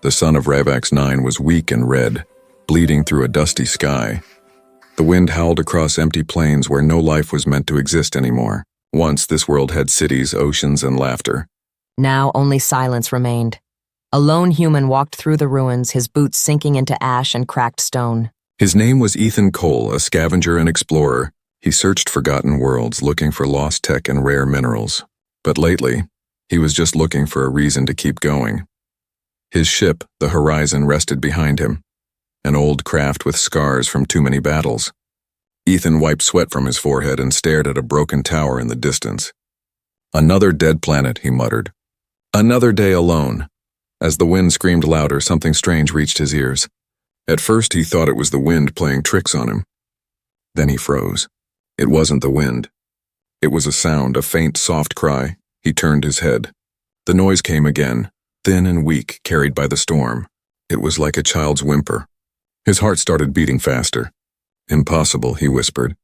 The sun of Ravax 9 was weak and red, bleeding through a dusty sky. The wind howled across empty plains where no life was meant to exist anymore. Once this world had cities, oceans, and laughter. Now only silence remained. A lone human walked through the ruins, his boots sinking into ash and cracked stone. His name was Ethan Cole, a scavenger and explorer. He searched forgotten worlds, looking for lost tech and rare minerals. But lately, he was just looking for a reason to keep going. His ship, the Horizon, rested behind him, an old craft with scars from too many battles. Ethan wiped sweat from his forehead and stared at a broken tower in the distance. Another dead planet, he muttered. Another day alone. As the wind screamed louder, something strange reached his ears. At first, he thought it was the wind playing tricks on him. Then he froze. It wasn't the wind. It was a sound, a faint, soft cry. He turned his head. The noise came again, thin and weak, carried by the storm. It was like a child's whimper. His heart started beating faster. Impossible, he whispered.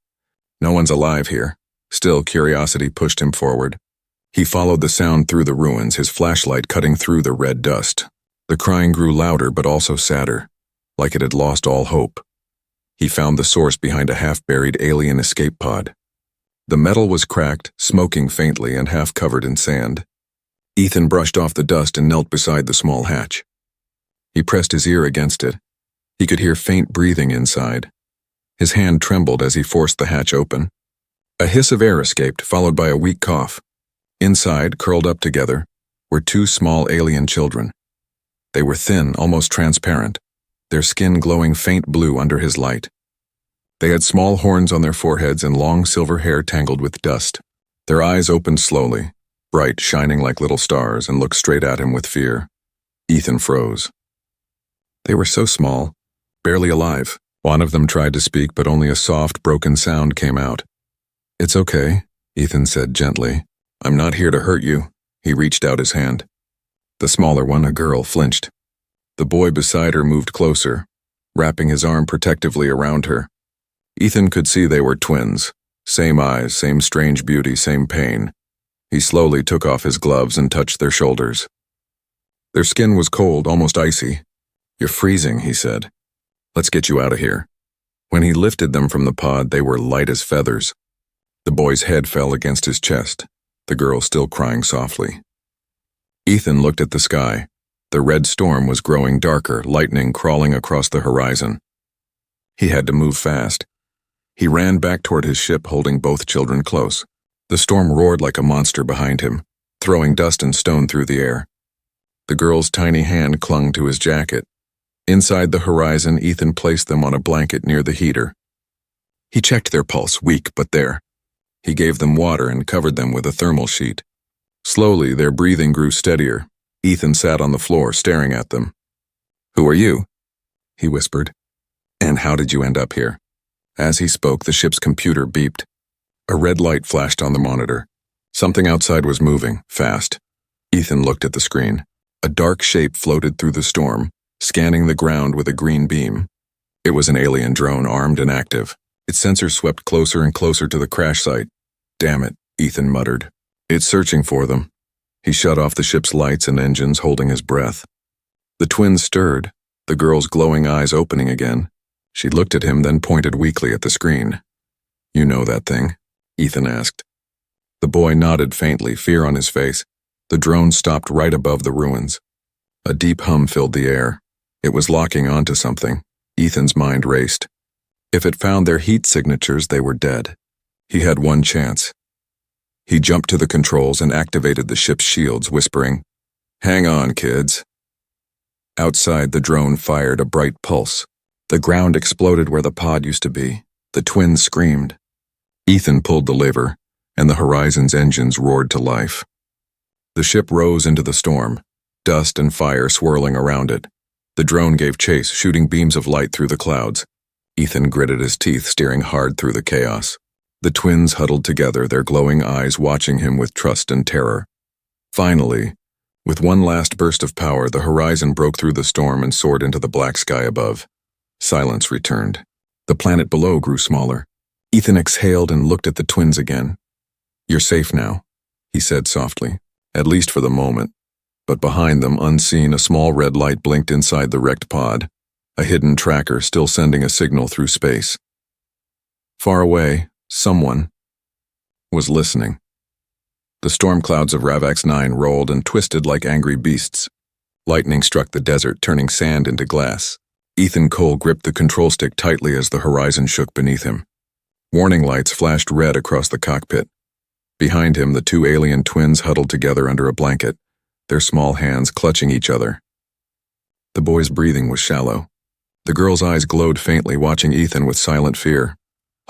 No one's alive here. Still, curiosity pushed him forward. He followed the sound through the ruins, his flashlight cutting through the red dust. The crying grew louder but also sadder, like it had lost all hope. He found the source behind a half-buried alien escape pod. The metal was cracked, smoking faintly and half covered in sand. Ethan brushed off the dust and knelt beside the small hatch. He pressed his ear against it. He could hear faint breathing inside. His hand trembled as he forced the hatch open. A hiss of air escaped, followed by a weak cough. Inside, curled up together, were two small alien children. They were thin, almost transparent, their skin glowing faint blue under his light. They had small horns on their foreheads and long silver hair tangled with dust. Their eyes opened slowly, bright, shining like little stars, and looked straight at him with fear. Ethan froze. They were so small, barely alive. One of them tried to speak, but only a soft, broken sound came out. "It's okay," Ethan said gently. "I'm not here to hurt you." He reached out his hand. The smaller one, a girl, flinched. The boy beside her moved closer, wrapping his arm protectively around her. Ethan could see they were twins. Same eyes, same strange beauty, same pain. He slowly took off his gloves and touched their shoulders. Their skin was cold, almost icy. "You're freezing," he said. "Let's get you out of here." When he lifted them from the pod, they were light as feathers. The boy's head fell against his chest, the girl still crying softly. Ethan looked at the sky. The red storm was growing darker, lightning crawling across the horizon. He had to move fast. He ran back toward his ship, holding both children close. The storm roared like a monster behind him, throwing dust and stone through the air. The girl's tiny hand clung to his jacket. Inside the horizon, Ethan placed them on a blanket near the heater. He checked their pulse, weak but there. He gave them water and covered them with a thermal sheet. Slowly, their breathing grew steadier. Ethan sat on the floor, staring at them. "Who are you?" he whispered. "And how did you end up here?" As he spoke, the ship's computer beeped. A red light flashed on the monitor. Something outside was moving, fast. Ethan looked at the screen. A dark shape floated through the storm, scanning the ground with a green beam. It was an alien drone, armed and active. Its sensors swept closer and closer to the crash site. "Damn it," Ethan muttered. "It's searching for them." He shut off the ship's lights and engines, holding his breath. The twins stirred, the girl's glowing eyes opening again. She looked at him, then pointed weakly at the screen. "You know that thing?" Ethan asked. The boy nodded faintly, fear on his face. The drone stopped right above the ruins. A deep hum filled the air. It was locking onto something. Ethan's mind raced. If it found their heat signatures, they were dead. He had one chance. He jumped to the controls and activated the ship's shields, whispering, "Hang on, kids." Outside, the drone fired a bright pulse. The ground exploded where the pod used to be. The twins screamed. Ethan pulled the lever, and the Horizon's engines roared to life. The ship rose into the storm, dust and fire swirling around it. The drone gave chase, shooting beams of light through the clouds. Ethan gritted his teeth, steering hard through the chaos. The twins huddled together, their glowing eyes watching him with trust and terror. Finally, with one last burst of power, the Horizon broke through the storm and soared into the black sky above. Silence returned. The planet below grew smaller. Ethan exhaled and looked at the twins again. "You're safe now," he said softly, "at least for the moment." But behind them, unseen, a small red light blinked inside the wrecked pod, a hidden tracker still sending a signal through space. Far away, someone was listening. The storm clouds of Ravax 9 rolled and twisted like angry beasts. Lightning struck the desert, turning sand into glass. Ethan Cole gripped the control stick tightly as the horizon shook beneath him. Warning lights flashed red across the cockpit. Behind him, the two alien twins huddled together under a blanket, their small hands clutching each other. The boy's breathing was shallow. The girl's eyes glowed faintly, watching Ethan with silent fear.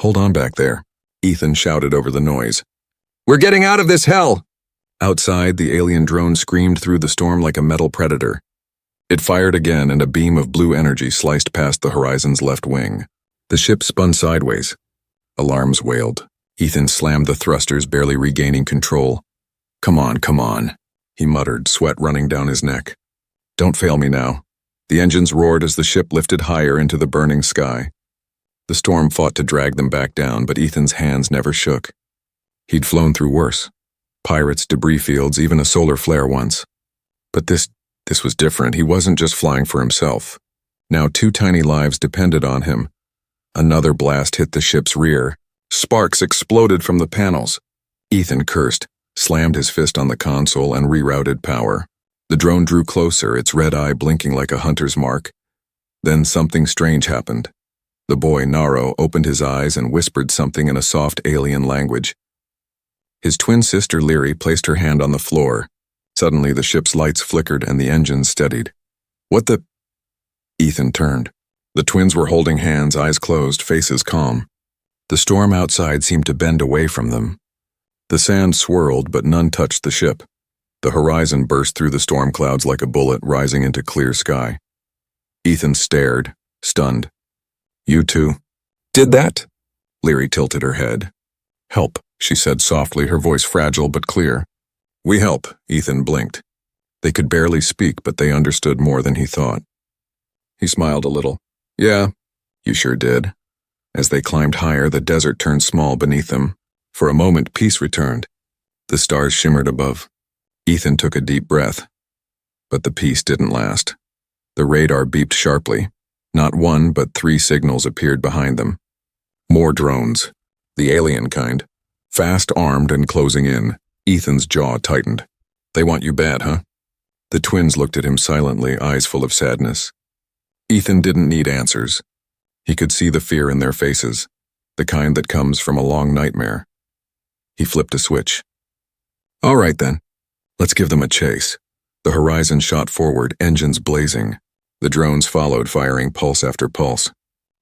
"Hold on back there," Ethan shouted over the noise. "We're getting out of this hell!" Outside, the alien drone screamed through the storm like a metal predator. It fired again, and a beam of blue energy sliced past the horizon's left wing. The ship spun sideways. Alarms wailed. Ethan slammed the thrusters, barely regaining control. Come on," he muttered, sweat running down his neck. "Don't fail me now." The engines roared as the ship lifted higher into the burning sky. The storm fought to drag them back down, but Ethan's hands never shook. He'd flown through worse. Pirates, debris fields, even a solar flare once. But this was different. He wasn't just flying for himself. Now 2 tiny lives depended on him. Another blast hit the ship's rear. Sparks exploded from the panels. Ethan cursed, slammed his fist on the console, and rerouted power. The drone drew closer, its red eye blinking like a hunter's mark. Then something strange happened. The boy, Naro, opened his eyes and whispered something in a soft alien language. His twin sister, Leary, placed her hand on the floor. Suddenly, the ship's lights flickered and the engines steadied. "What the—" Ethan turned. The twins were holding hands, eyes closed, faces calm. The storm outside seemed to bend away from them. The sand swirled, but none touched the ship. The horizon burst through the storm clouds like a bullet, rising into clear sky. Ethan stared, stunned. "You two did that?" Leary tilted her head. "Help," she said softly, her voice fragile but clear. "We help," Ethan blinked. They could barely speak, but they understood more than he thought. He smiled a little. "Yeah, you sure did." As they climbed higher, the desert turned small beneath them. For a moment, peace returned. The stars shimmered above. Ethan took a deep breath. But the peace didn't last. The radar beeped sharply. Not 1, but 3 signals appeared behind them. More drones. The alien kind. Fast armed and closing in. Ethan's jaw tightened. "They want you bad, huh?" The twins looked at him silently, eyes full of sadness. Ethan didn't need answers. He could see the fear in their faces, the kind that comes from a long nightmare. He flipped a switch. "All right then, let's give them a chase." The horizon shot forward, engines blazing. The drones followed, firing pulse after pulse.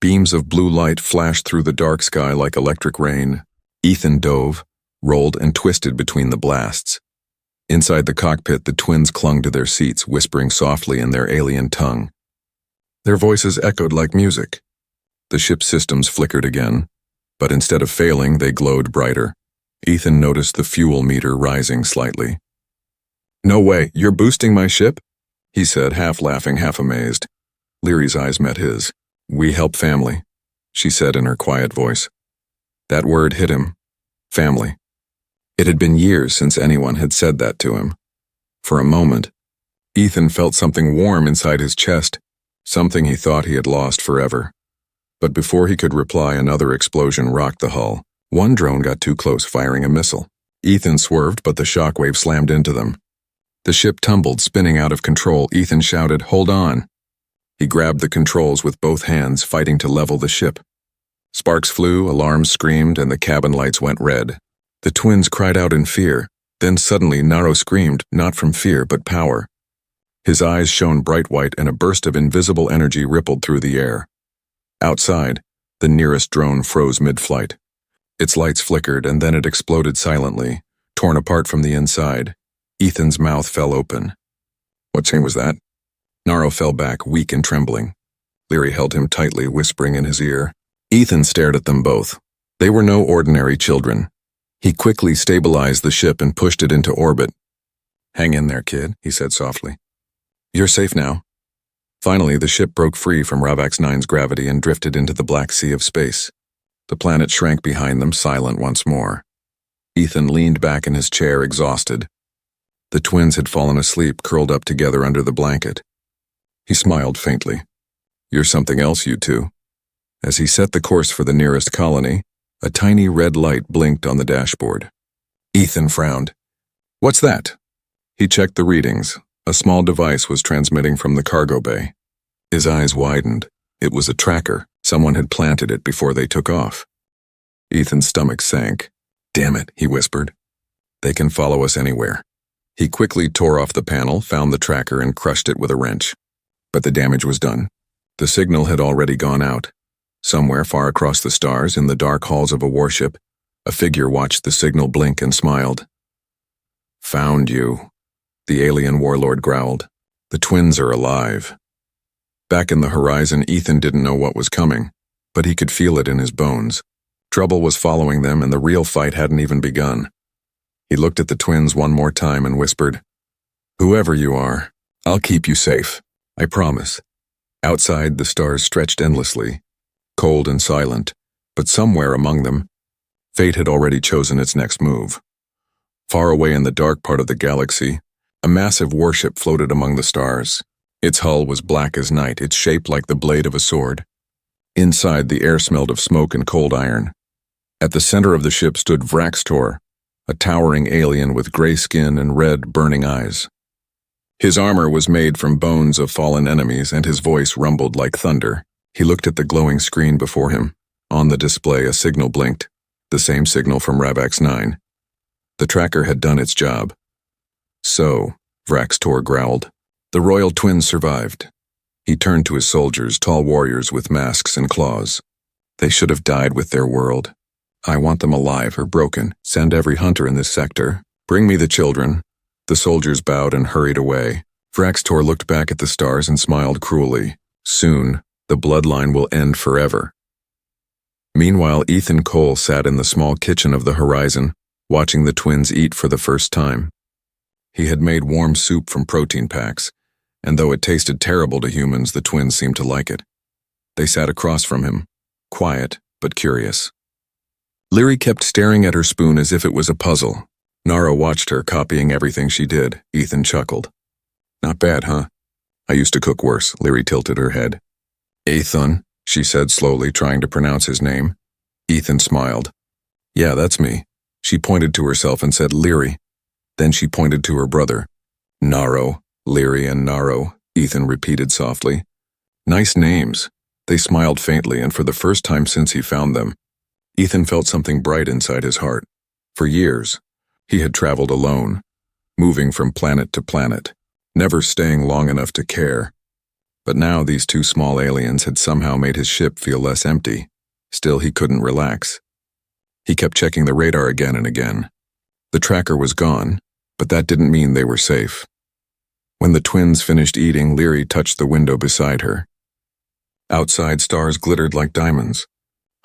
Beams of blue light flashed through the dark sky like electric rain. Ethan dove, rolled, and twisted between the blasts. Inside the cockpit, the twins clung to their seats, whispering softly in their alien tongue. Their voices echoed like music. The ship's systems flickered again, but instead of failing, they glowed brighter. Ethan noticed the fuel meter rising slightly. "No way, you're boosting my ship?" he said, half laughing, half amazed. Leary's eyes met his. "We help family," she said in her quiet voice. That word hit him. Family. It had been years since anyone had said that to him. For a moment, Ethan felt something warm inside his chest, something he thought he had lost forever. But before he could reply, another explosion rocked the hull. One drone got too close, firing a missile. Ethan swerved, but the shockwave slammed into them. The ship tumbled, spinning out of control. Ethan shouted, "Hold on." He grabbed the controls with both hands, fighting to level the ship. Sparks flew, alarms screamed, and the cabin lights went red. The twins cried out in fear. Then suddenly Naro screamed, not from fear, but power. His eyes shone bright white, and a burst of invisible energy rippled through the air. Outside, the nearest drone froze mid-flight. Its lights flickered, and then it exploded silently, torn apart from the inside. Ethan's mouth fell open. What thing was that? Naro fell back, weak and trembling. Leary held him tightly, whispering in his ear. Ethan stared at them both. They were no ordinary children. He quickly stabilized the ship and pushed it into orbit. "Hang in there, kid," he said softly. "You're safe now." Finally, the ship broke free from Ravax 9's gravity and drifted into the black sea of space. The planet shrank behind them, silent once more. Ethan leaned back in his chair, exhausted. The twins had fallen asleep, curled up together under the blanket. He smiled faintly. "You're something else, you two." As he set the course for the nearest colony, a tiny red light blinked on the dashboard. Ethan frowned. "What's that?" He checked the readings. A small device was transmitting from the cargo bay. His eyes widened. It was a tracker. Someone had planted it before they took off. Ethan's stomach sank. "Damn it," he whispered. "They can follow us anywhere." He quickly tore off the panel, found the tracker, and crushed it with a wrench. But the damage was done. The signal had already gone out. Somewhere far across the stars, in the dark halls of a warship, a figure watched the signal blink and smiled. "Found you," the alien warlord growled. "The twins are alive." Back in the horizon, Ethan didn't know what was coming, but he could feel it in his bones. Trouble was following them, and the real fight hadn't even begun. He looked at the twins one more time and whispered, "Whoever you are, I'll keep you safe. I promise." Outside, the stars stretched endlessly, cold and silent, but somewhere among them, fate had already chosen its next move. Far away in the dark part of the galaxy, a massive warship floated among the stars. Its hull was black as night, its shape like the blade of a sword. Inside, the air smelled of smoke and cold iron. At the center of the ship stood Vraxtor, a towering alien with gray skin and red, burning eyes. His armor was made from bones of fallen enemies, and his voice rumbled like thunder. He looked at the glowing screen before him. On the display, a signal blinked, the same signal from Ravax 9. The tracker had done its job. "So," Vraxtor growled, "the royal twins survived." He turned to his soldiers, tall warriors with masks and claws. "They should have died with their world. I want them alive or broken. Send every hunter in this sector. Bring me the children." The soldiers bowed and hurried away. Vraxtor looked back at the stars and smiled cruelly. "Soon, the bloodline will end forever." Meanwhile, Ethan Cole sat in the small kitchen of the horizon, watching the twins eat for the first time. He had made warm soup from protein packs, and though it tasted terrible to humans, the twins seemed to like it. They sat across from him, quiet but curious. Leary kept staring at her spoon as if it was a puzzle. Nara watched her, copying everything she did. Ethan chuckled. "Not bad, huh? I used to cook worse." Leary tilted her head. "Ethan," she said slowly, trying to pronounce his name. Ethan smiled. "Yeah, that's me." She pointed to herself and said, "Leary." Then she pointed to her brother. "Naro, Leary and Naro," Ethan repeated softly. "Nice names." They smiled faintly, and for the first time since he found them, Ethan felt something bright inside his heart. For years, he had traveled alone, moving from planet to planet, never staying long enough to care. But now these two small aliens had somehow made his ship feel less empty. Still, he couldn't relax. He kept checking the radar again and again. The tracker was gone, but that didn't mean they were safe. When the twins finished eating, Leary touched the window beside her. Outside, stars glittered like diamonds.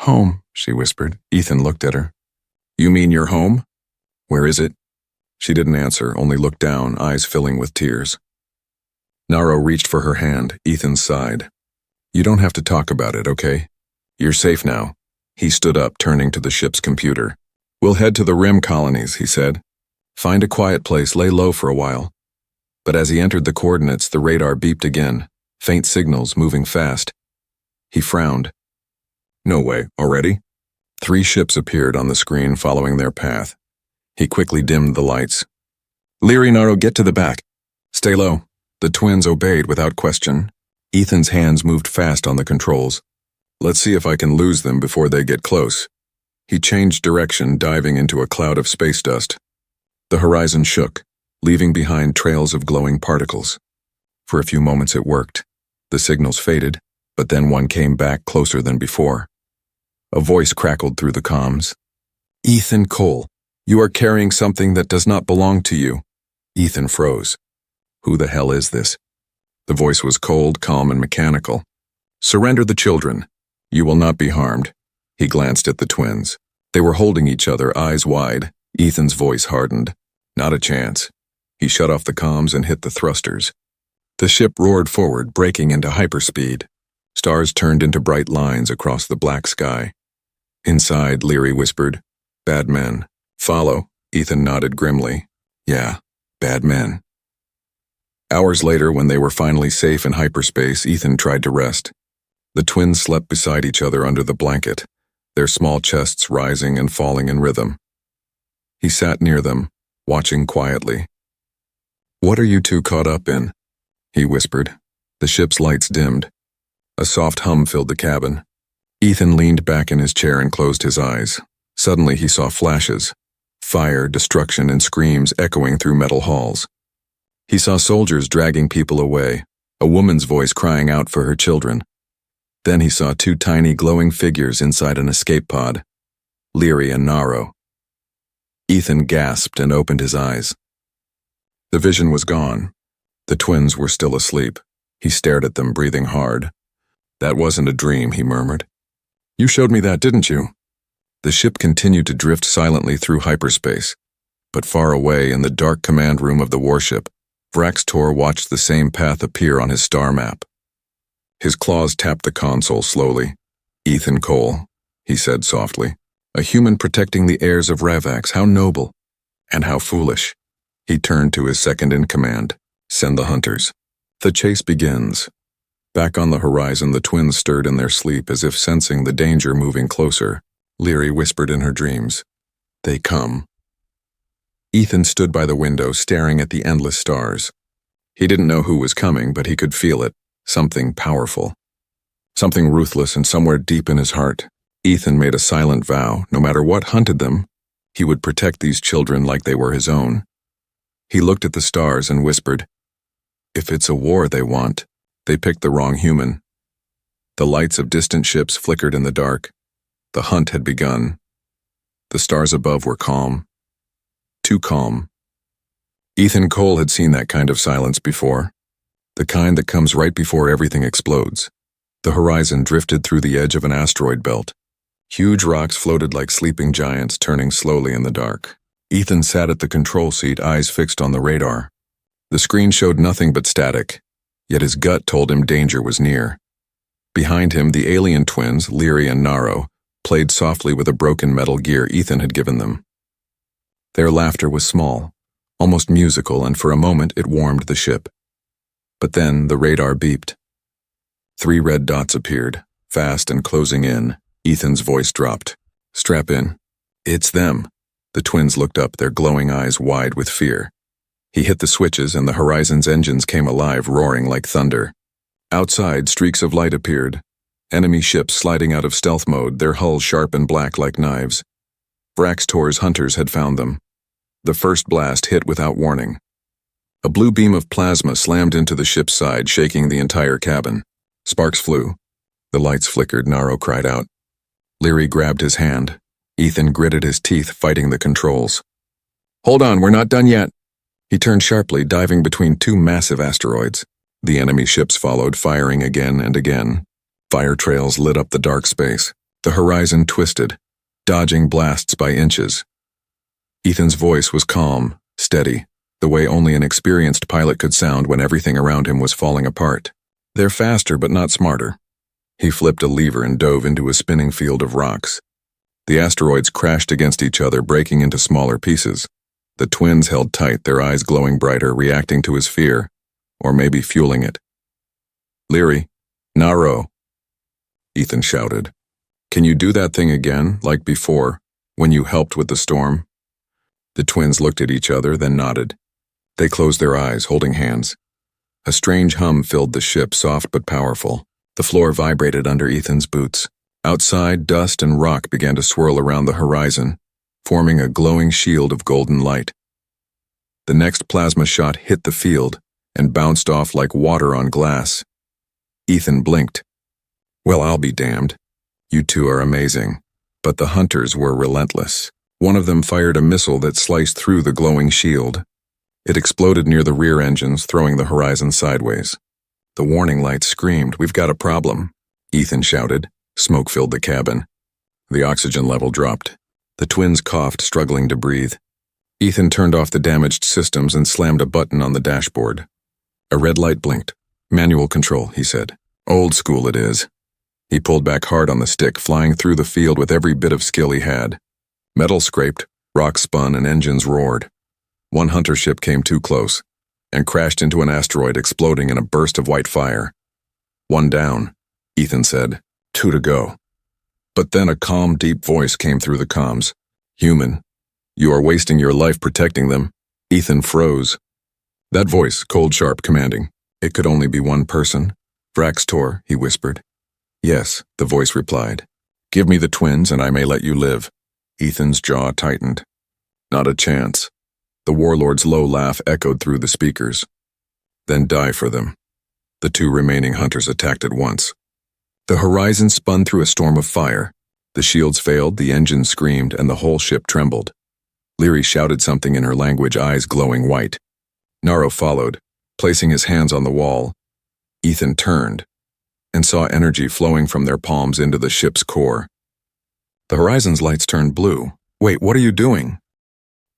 "Home," she whispered. Ethan looked at her. "You mean your home? Where is it?" She didn't answer, only looked down, eyes filling with tears. Naro reached for her hand. Ethan sighed. "You don't have to talk about it, okay? You're safe now." He stood up, turning to the ship's computer. "We'll head to the rim colonies," he said. "Find a quiet place, lay low for a while." But as he entered the coordinates, the radar beeped again, faint signals moving fast. He frowned. "No way, already?" 3 ships appeared on the screen following their path. He quickly dimmed the lights. "Leary, Naro, get to the back. Stay low." The twins obeyed without question. Ethan's hands moved fast on the controls. "Let's see if I can lose them before they get close." He changed direction, diving into a cloud of space dust. The horizon shook, leaving behind trails of glowing particles. For a few moments it worked. The signals faded, but then one came back closer than before. A voice crackled through the comms. "Ethan Cole, you are carrying something that does not belong to you." Ethan froze. Who the hell is this? The voice was cold, calm, and mechanical. "Surrender the children. You will not be harmed." He glanced at the twins. They were holding each other, eyes wide. Ethan's voice hardened. "Not a chance." He shut off the comms and hit the thrusters. The ship roared forward, breaking into hyperspeed. Stars turned into bright lines across the black sky. Inside, Leary whispered, "Bad men. Follow." Ethan nodded grimly. "Yeah." Bad men. Hours later, when they were finally safe in hyperspace, Ethan tried to rest. The twins slept beside each other under the blanket, their small chests rising and falling in rhythm. He sat near them, watching quietly. "What are you two caught up in?" he whispered. The ship's lights dimmed. A soft hum filled the cabin. Ethan leaned back in his chair and closed his eyes. Suddenly he saw flashes. Fire, destruction, and screams echoing through metal halls. He saw soldiers dragging people away, a woman's voice crying out for her children. Then he saw two tiny glowing figures inside an escape pod, Leary and Naro. Ethan gasped and opened his eyes. The vision was gone. The twins were still asleep. He stared at them, breathing hard. "That wasn't a dream," he murmured. "You showed me that, didn't you?" The ship continued to drift silently through hyperspace, but far away in the dark command room of the warship, Vraxtor watched the same path appear on his star map. His claws tapped the console slowly. "Ethan Cole," he said softly. "A human protecting the heirs of Ravax. How noble. And how foolish." He turned to his second-in-command. "Send the hunters. The chase begins." Back on the horizon, the twins stirred in their sleep as if sensing the danger moving closer. Leary whispered in her dreams, "They come." Ethan stood by the window, staring at the endless stars. He didn't know who was coming, but he could feel it. Something powerful. Something ruthless, and somewhere deep in his heart, Ethan made a silent vow. No matter what hunted them, he would protect these children like they were his own. He looked at the stars and whispered, "If it's a war they want, they picked the wrong human." The lights of distant ships flickered in the dark. The hunt had begun. The stars above were calm. Too calm. Ethan Cole had seen that kind of silence before. The kind that comes right before everything explodes. The horizon drifted through the edge of an asteroid belt. Huge rocks floated like sleeping giants, turning slowly in the dark. Ethan sat at the control seat, eyes fixed on the radar. The screen showed nothing but static, yet his gut told him danger was near. Behind him, the alien twins, Leary and Naro, played softly with a broken metal gear Ethan had given them. Their laughter was small, almost musical, and for a moment it warmed the ship. But then the radar beeped. 3 red dots appeared, fast and closing in. Ethan's voice dropped. "Strap in." "It's them." The twins looked up, their glowing eyes wide with fear. He hit the switches and the horizon's engines came alive, roaring like thunder. Outside, streaks of light appeared. Enemy ships sliding out of stealth mode, their hulls sharp and black like knives. Vraxtor's hunters had found them. The first blast hit without warning. A blue beam of plasma slammed into the ship's side, shaking the entire cabin. Sparks flew. The lights flickered. Naro cried out. Leary grabbed his hand. Ethan gritted his teeth, fighting the controls. "Hold on, we're not done yet." He turned sharply, diving between 2 massive asteroids. The enemy ships followed, firing again and again. Fire trails lit up the dark space. The horizon twisted, dodging blasts by inches. Ethan's voice was calm, steady, the way only an experienced pilot could sound when everything around him was falling apart. "They're faster, but not smarter." He flipped a lever and dove into a spinning field of rocks. The asteroids crashed against each other, breaking into smaller pieces. The twins held tight, their eyes glowing brighter, reacting to his fear, or maybe fueling it. "Leary, Naro," Ethan shouted. "Can you do that thing again, like before, when you helped with the storm?" The twins looked at each other, then nodded. They closed their eyes, holding hands. A strange hum filled the ship, soft but powerful. The floor vibrated under Ethan's boots. Outside, dust and rock began to swirl around the horizon, forming a glowing shield of golden light. The next plasma shot hit the field and bounced off like water on glass. Ethan blinked. "Well, I'll be damned. You two are amazing." But the hunters were relentless. One of them fired a missile that sliced through the glowing shield. It exploded near the rear engines, throwing the horizon sideways. The warning lights screamed, "We've got a problem," Ethan shouted. Smoke filled the cabin. The oxygen level dropped. The twins coughed, struggling to breathe. Ethan turned off the damaged systems and slammed a button on the dashboard. A red light blinked. "Manual control," he said. "Old school it is." He pulled back hard on the stick, flying through the field with every bit of skill he had. Metal scraped, rocks spun, and engines roared. One hunter ship came too close and crashed into an asteroid, exploding in a burst of white fire. "One down," Ethan said. "Two to go." But then a calm, deep voice came through the comms. "Human, you are wasting your life protecting them." Ethan froze. That voice, cold, sharp, commanding. It could only be one person. "Vraxtor," he whispered. "Yes," the voice replied. "Give me the twins and I may let you live." Ethan's jaw tightened. "Not a chance." The warlord's low laugh echoed through the speakers. "Then die for them." The two remaining hunters attacked at once. The horizon spun through a storm of fire. The shields failed, the engines screamed, and the whole ship trembled. Leary shouted something in her language, eyes glowing white. Naro followed, placing his hands on the wall. Ethan turned and saw energy flowing from their palms into the ship's core. The horizon's lights turned blue. "Wait, what are you doing?"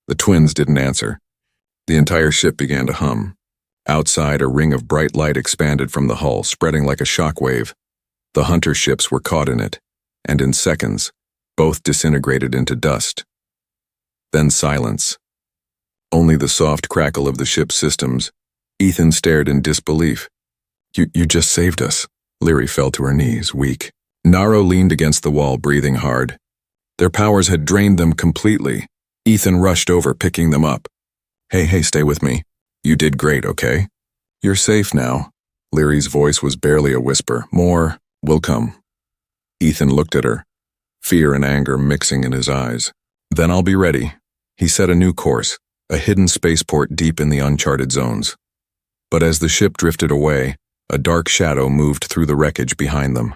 The twins didn't answer. The entire ship began to hum. Outside, a ring of bright light expanded from the hull, spreading like a shockwave. The hunter ships were caught in it, and in seconds, both disintegrated into dust. Then silence. Only the soft crackle of the ship's systems. Ethan stared in disbelief. You just saved us." Leary fell to her knees, weak. Naro leaned against the wall, breathing hard. Their powers had drained them completely. Ethan rushed over, picking them up. Hey, stay with me. You did great, okay? You're safe now." Leary's voice was barely a whisper. "More will come." Ethan looked at her, fear and anger mixing in his eyes. "Then I'll be ready." He set a new course, a hidden spaceport deep in the uncharted zones. But as the ship drifted away, a dark shadow moved through the wreckage behind them.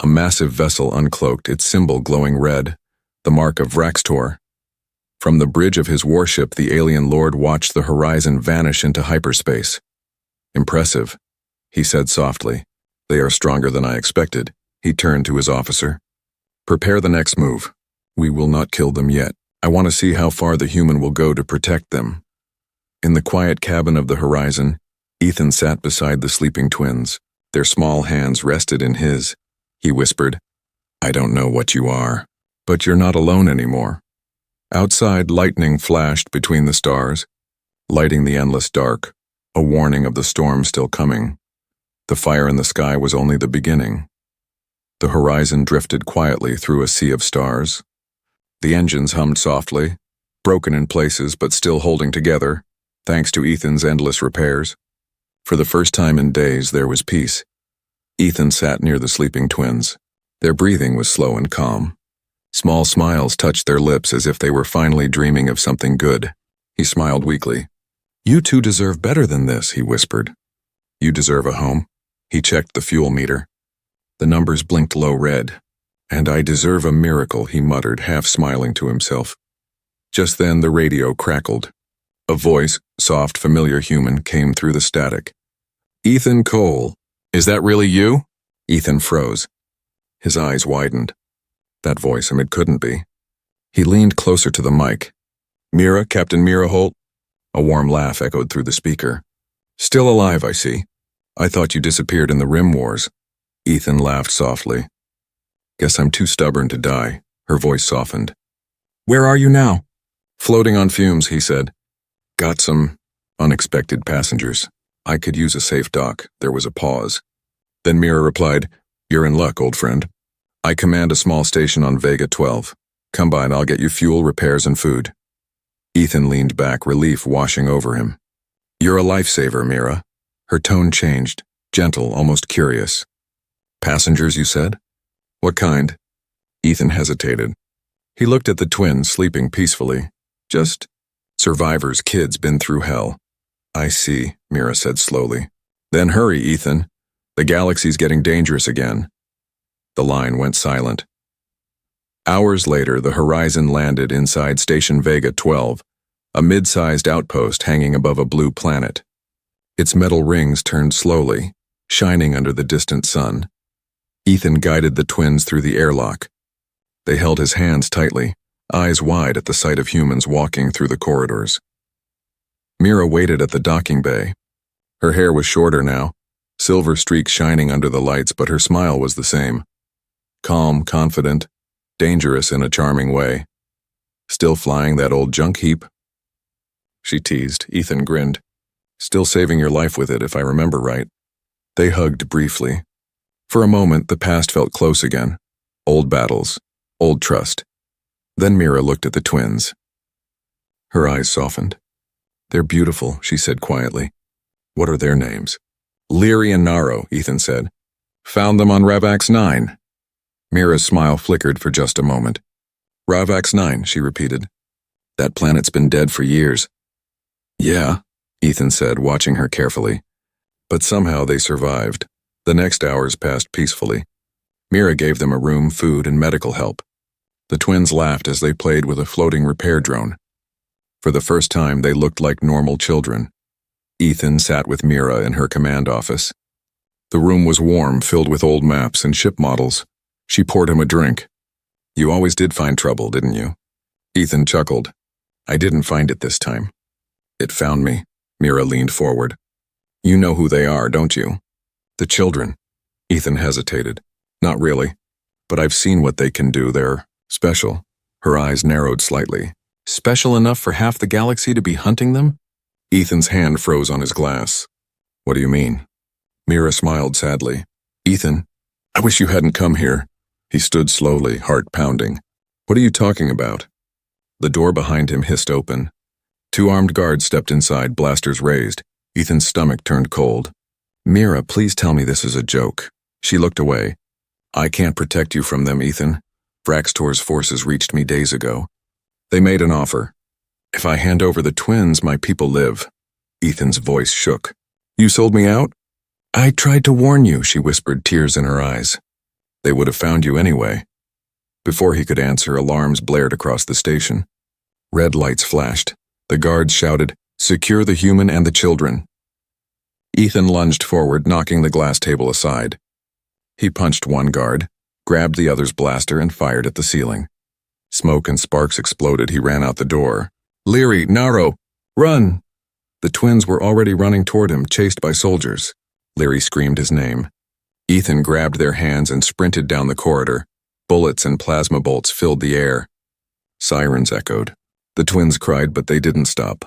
A massive vessel uncloaked, its symbol glowing red, the mark of Vraxtor. From the bridge of his warship, the alien lord watched the horizon vanish into hyperspace. "Impressive," he said softly. "They are stronger than I expected." He turned to his officer. "Prepare the next move. We will not kill them yet. I want to see how far the human will go to protect them." In the quiet cabin of the horizon, Ethan sat beside the sleeping twins. Their small hands rested in his. He whispered, "I don't know what you are, but you're not alone anymore." Outside, lightning flashed between the stars, lighting the endless dark, a warning of the storm still coming. The fire in the sky was only the beginning. The horizon drifted quietly through a sea of stars. The engines hummed softly, broken in places but still holding together, thanks to Ethan's endless repairs. For the first time in days, there was peace. Ethan sat near the sleeping twins. Their breathing was slow and calm. Small smiles touched their lips as if they were finally dreaming of something good. He smiled weakly. "You two deserve better than this," he whispered. "You deserve a home." He checked the fuel meter. The numbers blinked low red. "And I deserve a miracle," he muttered, half smiling to himself. Just then the radio crackled. A voice, soft, familiar human, came through the static. "Ethan Cole. Is that really you?" Ethan froze. His eyes widened. That voice, it couldn't be. He leaned closer to the mic. "Mira, Captain Mira Holt?" A warm laugh echoed through the speaker. "Still alive, I see. I thought you disappeared in the Rim Wars." Ethan laughed softly. "Guess I'm too stubborn to die." Her voice softened. "Where are you now?" "Floating on fumes," he said. "Got some unexpected passengers. I could use a safe dock." There was a pause. Then Mira replied, "You're in luck, old friend. I command a small station on Vega 12. Come by and I'll get you fuel, repairs, and food." Ethan leaned back, relief washing over him. "You're a lifesaver, Mira." Her tone changed, gentle, almost curious. "Passengers, you said? What kind?" Ethan hesitated. He looked at the twins sleeping peacefully. "Just survivors, kids, been through hell." "I see," Mira said slowly. "Then hurry, Ethan. The galaxy's getting dangerous again." The line went silent. Hours later, the horizon landed inside Station Vega 12, a mid-sized outpost hanging above a blue planet. Its metal rings turned slowly, shining under the distant sun. Ethan guided the twins through the airlock. They held his hands tightly, eyes wide at the sight of humans walking through the corridors. Mira waited at the docking bay. Her hair was shorter now, silver streaks shining under the lights, but her smile was the same. Calm, confident, dangerous in a charming way. "Still flying that old junk heap?" she teased. Ethan grinned. Still saving your life with it, if I remember right. They hugged briefly. For a moment, the past felt close again. Old battles, old trust. Then Mira looked at the twins. Her eyes softened. They're beautiful, she said quietly. What are their names? Leary and Naro, Ethan said. Found them on Ravax 9. Mira's smile flickered for just a moment. Ravax 9, she repeated. That planet's been dead for years. Yeah, Ethan said, watching her carefully. But somehow they survived. The next hours passed peacefully. Mira gave them a room, food, and medical help. The twins laughed as they played with a floating repair drone. For the first time, they looked like normal children. Ethan sat with Mira in her command office. The room was warm, filled with old maps and ship models. She poured him a drink. You always did find trouble, didn't you? Ethan chuckled. I didn't find it this time. It found me. Mira leaned forward. You know who they are, don't you? The children. Ethan hesitated. Not really. But I've seen what they can do. They're special. Her eyes narrowed slightly. Special enough for half the galaxy to be hunting them? Ethan's hand froze on his glass. What do you mean? Mira smiled sadly. Ethan, I wish you hadn't come here. He stood slowly, heart pounding. What are you talking about? The door behind him hissed open. 2 armed guards stepped inside, blasters raised. Ethan's stomach turned cold. Mira, please tell me this is a joke. She looked away. I can't protect you from them, Ethan. Vraxtor's forces reached me days ago. They made an offer. If I hand over the twins, my people live. Ethan's voice shook. You sold me out? I tried to warn you, she whispered, tears in her eyes. They would have found you anyway. Before he could answer, alarms blared across the station. Red lights flashed. The guards shouted, Secure the human and the children. Ethan lunged forward, knocking the glass table aside. He punched one guard, grabbed the other's blaster, and fired at the ceiling. Smoke and sparks exploded. He ran out the door. Leary, Naro, run! The twins were already running toward him, chased by soldiers. Leary screamed his name. Ethan grabbed their hands and sprinted down the corridor. Bullets and plasma bolts filled the air. Sirens echoed. The twins cried, but they didn't stop.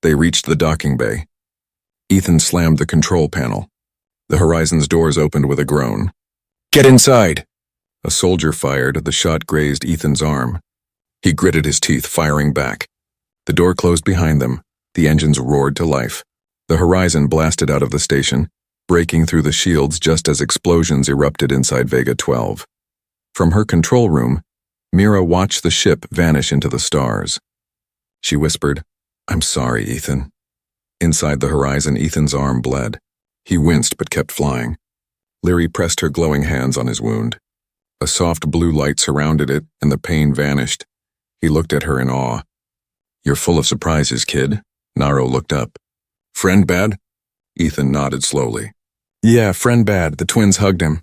They reached the docking bay. Ethan slammed the control panel. The Horizon's doors opened with a groan. Get inside! A soldier fired. The shot grazed Ethan's arm. He gritted his teeth, firing back. The door closed behind them. The engines roared to life. The Horizon blasted out of the station, breaking through the shields just as explosions erupted inside Vega 12. From her control room, Mira watched the ship vanish into the stars. She whispered, I'm sorry, Ethan. Inside the Horizon, Ethan's arm bled. He winced but kept flying. Leary pressed her glowing hands on his wound. A soft blue light surrounded it, and the pain vanished. He looked at her in awe. You're full of surprises, kid. Naro looked up. Friend bad? Ethan nodded slowly. Yeah, friend bad. The twins hugged him.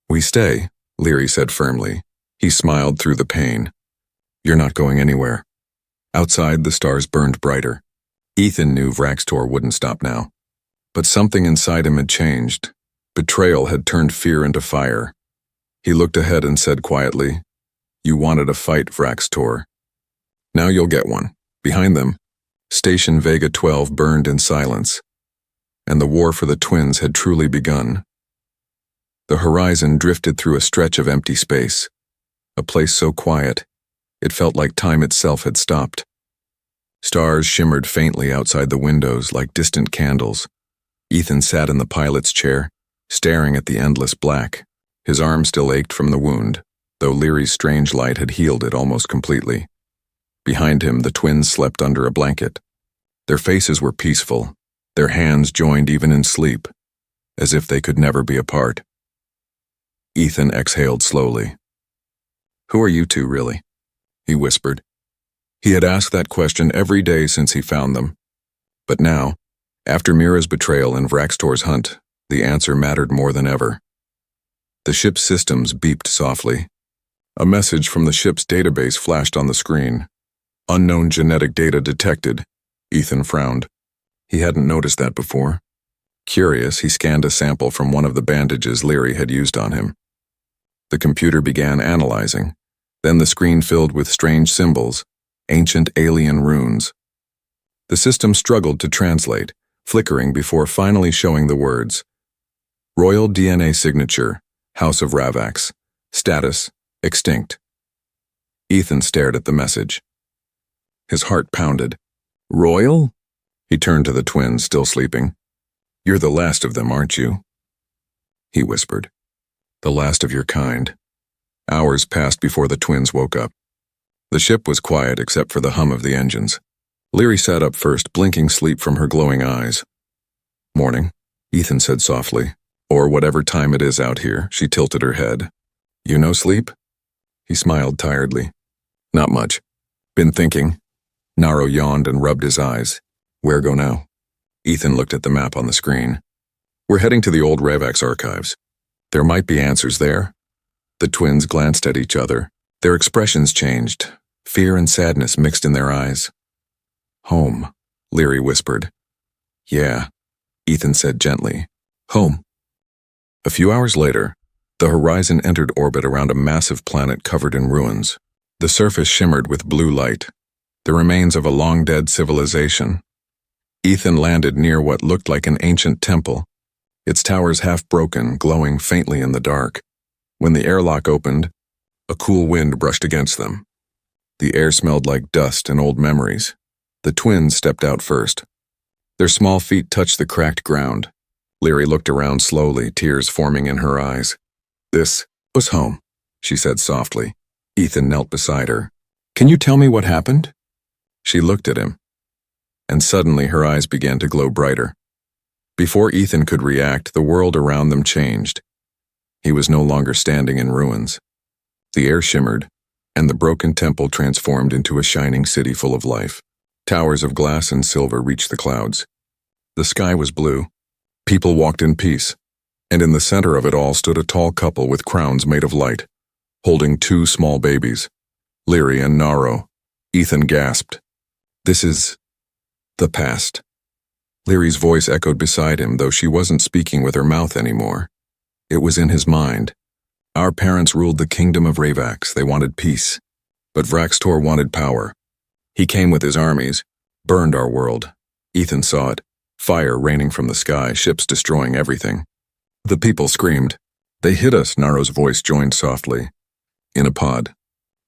We stay, Leary said firmly. He smiled through the pain. You're not going anywhere. Outside, the stars burned brighter. Ethan knew Vraxtor wouldn't stop now. But something inside him had changed. Betrayal had turned fear into fire. He looked ahead and said quietly, You wanted a fight, Vraxtor. Now you'll get one. Behind them, Station Vega 12 burned in silence, and the war for the twins had truly begun. The Horizon drifted through a stretch of empty space, a place so quiet, it felt like time itself had stopped. Stars shimmered faintly outside the windows like distant candles. Ethan sat in the pilot's chair, staring at the endless black. His arm still ached from the wound, though Leary's strange light had healed it almost completely. Behind him, the twins slept under a blanket. Their faces were peaceful, their hands joined even in sleep, as if they could never be apart. Ethan exhaled slowly. Who are you two, really? He whispered. He had asked that question every day since he found them. But now, after Mira's betrayal and Vraxtor's hunt, the answer mattered more than ever. The ship's systems beeped softly. A message from the ship's database flashed on the screen. Unknown genetic data detected. Ethan frowned. He hadn't noticed that before. Curious, he scanned a sample from one of the bandages Leary had used on him. The computer began analyzing. Then the screen filled with strange symbols, ancient alien runes. The system struggled to translate, flickering before finally showing the words. Royal DNA signature, House of Ravax. Status, extinct. Ethan stared at the message. His heart pounded. Royal? He turned to the twins, still sleeping. You're the last of them, aren't you? He whispered. The last of your kind. Hours passed before the twins woke up. The ship was quiet except for the hum of the engines. Leary sat up first, blinking sleep from her glowing eyes. Morning, Ethan said softly. Or whatever time it is out here. She tilted her head. You no sleep? He smiled tiredly. Not much. Been thinking. Naro yawned and rubbed his eyes. Where go now? Ethan looked at the map on the screen. We're heading to the old Ravax archives. There might be answers there. The twins glanced at each other. Their expressions changed. Fear and sadness mixed in their eyes. Home, Leary whispered. Yeah, Ethan said gently. Home. A few hours later, the horizon entered orbit around a massive planet covered in ruins. The surface shimmered with blue light, the remains of a long-dead civilization. Ethan landed near what looked like an ancient temple, its towers half-broken, glowing faintly in the dark. When the airlock opened, a cool wind brushed against them. The air smelled like dust and old memories. The twins stepped out first. Their small feet touched the cracked ground. Leary looked around slowly, tears forming in her eyes. This was home, she said softly. Ethan knelt beside her. Can you tell me what happened? She looked at him, and suddenly her eyes began to glow brighter. Before Ethan could react, the world around them changed. He was no longer standing in ruins. The air shimmered, and the broken temple transformed into a shining city full of life. Towers of glass and silver reached the clouds. The sky was blue. People walked in peace, and in the center of it all stood a tall couple with crowns made of light, holding two small babies, Leary and Naro. Ethan gasped. This is the past. Leary's voice echoed beside him, though she wasn't speaking with her mouth anymore. It was in his mind. Our parents ruled the kingdom of Ravax. They wanted peace. But Vraxtor wanted power. He came with his armies, burned our world. Ethan saw it. Fire raining from the sky, ships destroying everything. The people screamed. They hit us, Naro's voice joined softly. In a pod.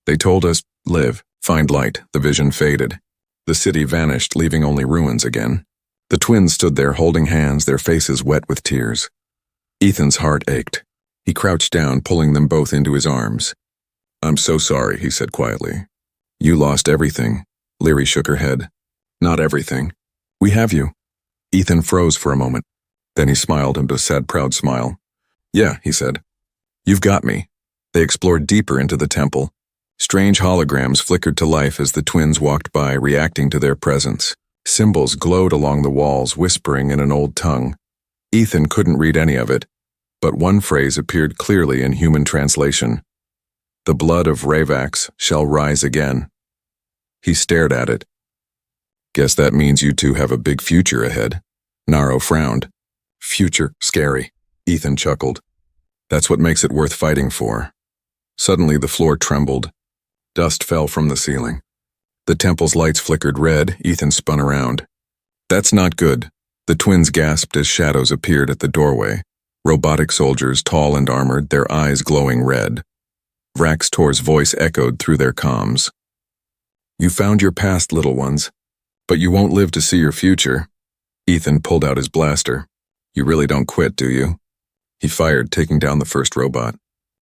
They told us, live, find light. The vision faded. The city vanished, leaving only ruins again. The twins stood there holding hands, their faces wet with tears. Ethan's heart ached. He crouched down, pulling them both into his arms. I'm so sorry, he said quietly. You lost everything. Leary shook her head. Not everything. We have you. Ethan froze for a moment. Then he smiled into a sad, proud smile. Yeah, he said. You've got me. They explored deeper into the temple. Strange holograms flickered to life as the twins walked by, reacting to their presence. Symbols glowed along the walls, whispering in an old tongue. Ethan couldn't read any of it, but one phrase appeared clearly in human translation. The blood of Ravax shall rise again. He stared at it. Guess that means you two have a big future ahead. Naro frowned. Future, scary. Ethan chuckled. That's what makes it worth fighting for. Suddenly the floor trembled. Dust fell from the ceiling. The temple's lights flickered red. Ethan spun around. That's not good. The twins gasped as shadows appeared at the doorway. Robotic soldiers, tall and armored, their eyes glowing red. Vraxtor's voice echoed through their comms. You found your past, little ones. But you won't live to see your future. Ethan pulled out his blaster. You really don't quit, do you? He fired, taking down the first robot.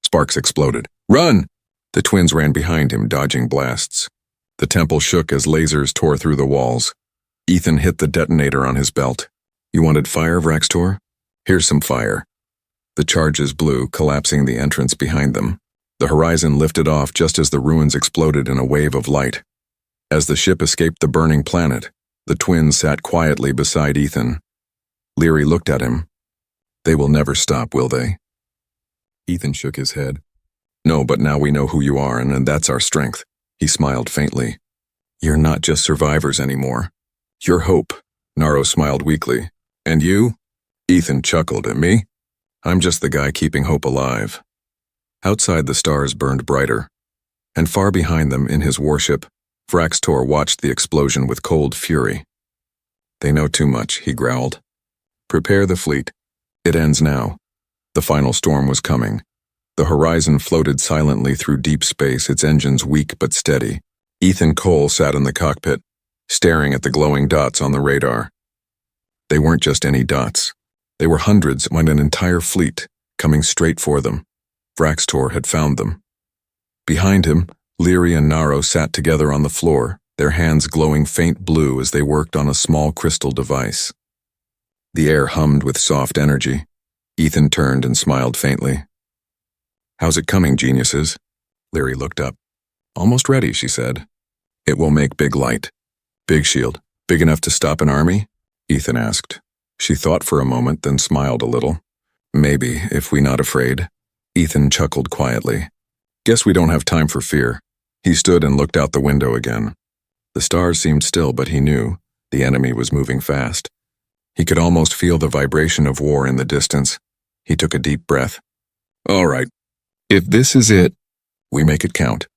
Sparks exploded. Run! The twins ran behind him, dodging blasts. The temple shook as lasers tore through the walls. Ethan hit the detonator on his belt. You wanted fire, Vraxtor? Here's some fire. The charges blew, collapsing the entrance behind them. The horizon lifted off just as the ruins exploded in a wave of light. As the ship escaped the burning planet, the twins sat quietly beside Ethan. Leary looked at him. They will never stop, will they? Ethan shook his head. No, but now we know who you are, and that's our strength. He smiled faintly. You're not just survivors anymore. You're hope. Naro smiled weakly. And you? Ethan chuckled at me. I'm just the guy keeping hope alive. Outside the stars burned brighter, and far behind them in his warship, Vraxtor watched the explosion with cold fury. They know too much, he growled. Prepare the fleet. It ends now. The final storm was coming. The horizon floated silently through deep space, its engines weak but steady. Ethan Cole sat in the cockpit, staring at the glowing dots on the radar. They weren't just any dots. They were hundreds, and an entire fleet, coming straight for them. Vraxtor had found them. Behind him, Leary and Naro sat together on the floor, their hands glowing faint blue as they worked on a small crystal device. The air hummed with soft energy. Ethan turned and smiled faintly. How's it coming, geniuses? Leary looked up. Almost ready, she said. It will make big light. Big shield. Big enough to stop an army? Ethan asked. She thought for a moment, then smiled a little. Maybe, if we not afraid. Ethan chuckled quietly. Guess we don't have time for fear. He stood and looked out the window again. The stars seemed still, but he knew the enemy was moving fast. He could almost feel the vibration of war in the distance. He took a deep breath. All right. If this is it, we make it count.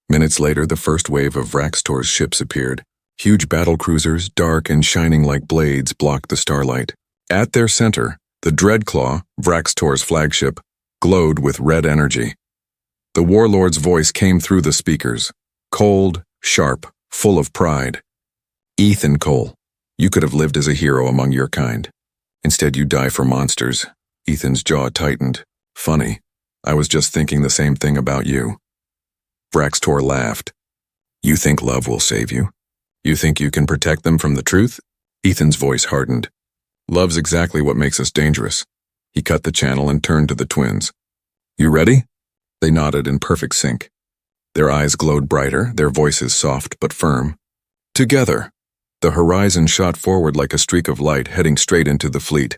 Minutes later, the first wave of Vraxtor's ships appeared. Huge battle cruisers, dark and shining like blades, blocked the starlight. At their center, the Dreadclaw, Vraxtor's flagship, glowed with red energy. The warlord's voice came through the speakers, cold, sharp, full of pride. Ethan Cole, you could have lived as a hero among your kind. Instead, you die for monsters. Ethan's jaw tightened. Funny. I was just thinking the same thing about you. Vraxtor laughed. You think love will save you? You think you can protect them from the truth? Ethan's voice hardened. Love's exactly what makes us dangerous. He cut the channel and turned to the twins. You ready? They nodded in perfect sync. Their eyes glowed brighter, their voices soft but firm. Together. The horizon shot forward like a streak of light, heading straight into the fleet.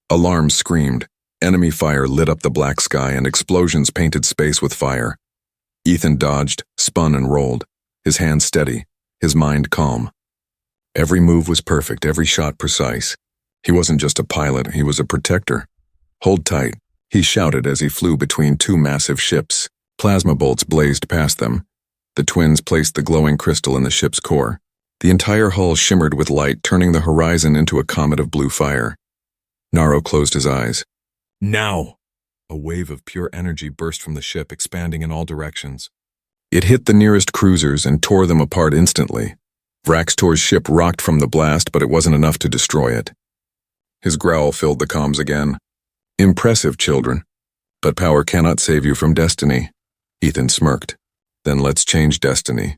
Alarms screamed. Enemy fire lit up the black sky, and explosions painted space with fire. Ethan dodged, spun and rolled, his hands steady, his mind calm. Every move was perfect, every shot precise. He wasn't just a pilot, he was a protector. Hold tight, he shouted as he flew between two massive ships. Plasma bolts blazed past them. The twins placed the glowing crystal in the ship's core. The entire hull shimmered with light, turning the horizon into a comet of blue fire. Naro closed his eyes. Now! A wave of pure energy burst from the ship, expanding in all directions. It hit the nearest cruisers and tore them apart instantly. Vraxtor's ship rocked from the blast, but it wasn't enough to destroy it. His growl filled the comms again. Impressive, children. But power cannot save you from destiny. Ethan smirked. Then let's change destiny.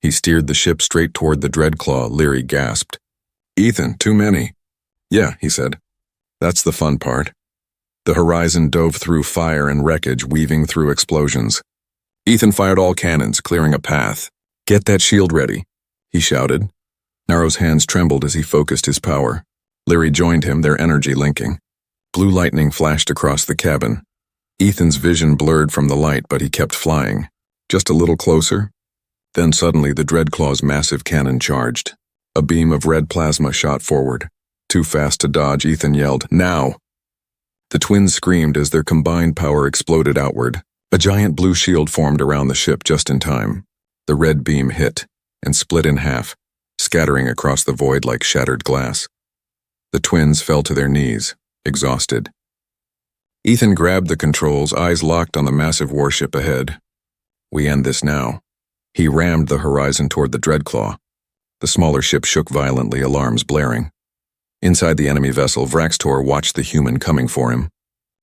He steered the ship straight toward the Dreadclaw. Leary gasped. Ethan, too many. Yeah, he said. That's the fun part. The horizon dove through fire and wreckage, weaving through explosions. Ethan fired all cannons, clearing a path. Get that shield ready, he shouted. Naro's hands trembled as he focused his power. Leary joined him, their energy linking. Blue lightning flashed across the cabin. Ethan's vision blurred from the light, but he kept flying. Just a little closer. Then suddenly the Dreadclaw's massive cannon charged. A beam of red plasma shot forward. Too fast to dodge, Ethan yelled, "Now!" The twins screamed as their combined power exploded outward. A giant blue shield formed around the ship just in time. The red beam hit and split in half, scattering across the void like shattered glass. The twins fell to their knees, exhausted. Ethan grabbed the controls, eyes locked on the massive warship ahead. We end this now. He rammed the horizon toward the Dreadclaw. The smaller ship shook violently, alarms blaring. Inside the enemy vessel, Vraxtor watched the human coming for him.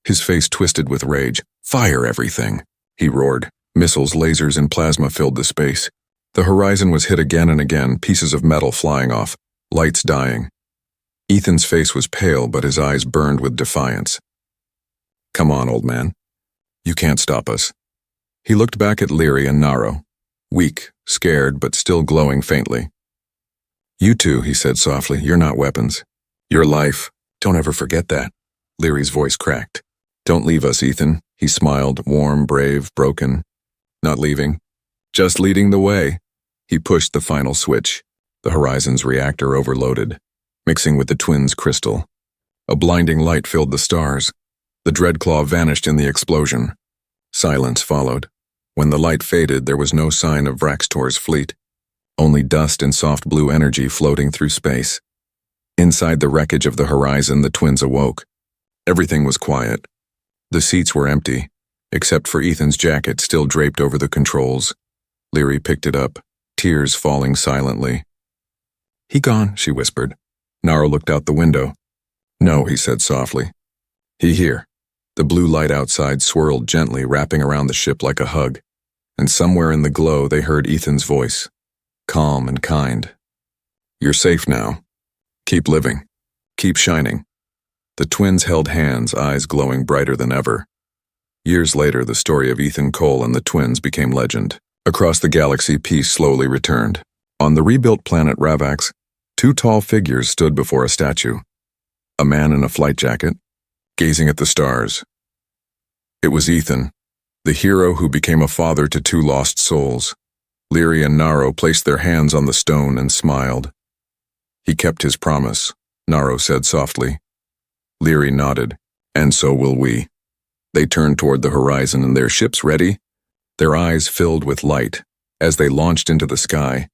His face twisted with rage. Fire everything, he roared. Missiles, lasers, and plasma filled the space. The horizon was hit again and again, pieces of metal flying off, lights dying. Ethan's face was pale, but his eyes burned with defiance. Come on, old man. You can't stop us. He looked back at Leary and Naro, weak, scared, but still glowing faintly. You two, he said softly, you're not weapons. Your life. Don't ever forget that. Leary's voice cracked. Don't leave us, Ethan. He smiled, warm, brave, broken. Not leaving. Just leading the way. He pushed the final switch. The horizon's reactor overloaded, mixing with the twins' crystal. A blinding light filled the stars. The Dreadclaw vanished in the explosion. Silence followed. When the light faded, there was no sign of Vraxtor's fleet. Only dust and soft blue energy floating through space. Inside the wreckage of the horizon, the twins awoke. Everything was quiet. The seats were empty, except for Ethan's jacket still draped over the controls. Leary picked it up, tears falling silently. "He gone," she whispered. Naro looked out the window. "No," he said softly. "He here." The blue light outside swirled gently, wrapping around the ship like a hug, and somewhere in the glow they heard Ethan's voice, calm and kind. "You're safe now. Keep living. Keep shining." The twins held hands, eyes glowing brighter than ever. Years later, the story of Ethan Cole and the twins became legend. Across the galaxy, peace slowly returned. On the rebuilt planet Ravax, two tall figures stood before a statue. A man in a flight jacket, gazing at the stars. It was Ethan, the hero who became a father to two lost souls. Leary and Naro placed their hands on the stone and smiled. "He kept his promise," Naro said softly. Leary nodded, "And so will we." They turned toward the horizon, and their ships ready, their eyes filled with light. As they launched into the sky,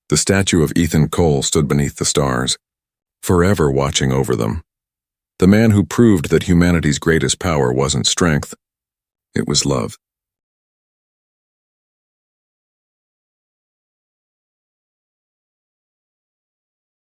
the statue of Ethan Cole stood beneath the stars, forever watching over them. The man who proved that humanity's greatest power wasn't strength, it was love.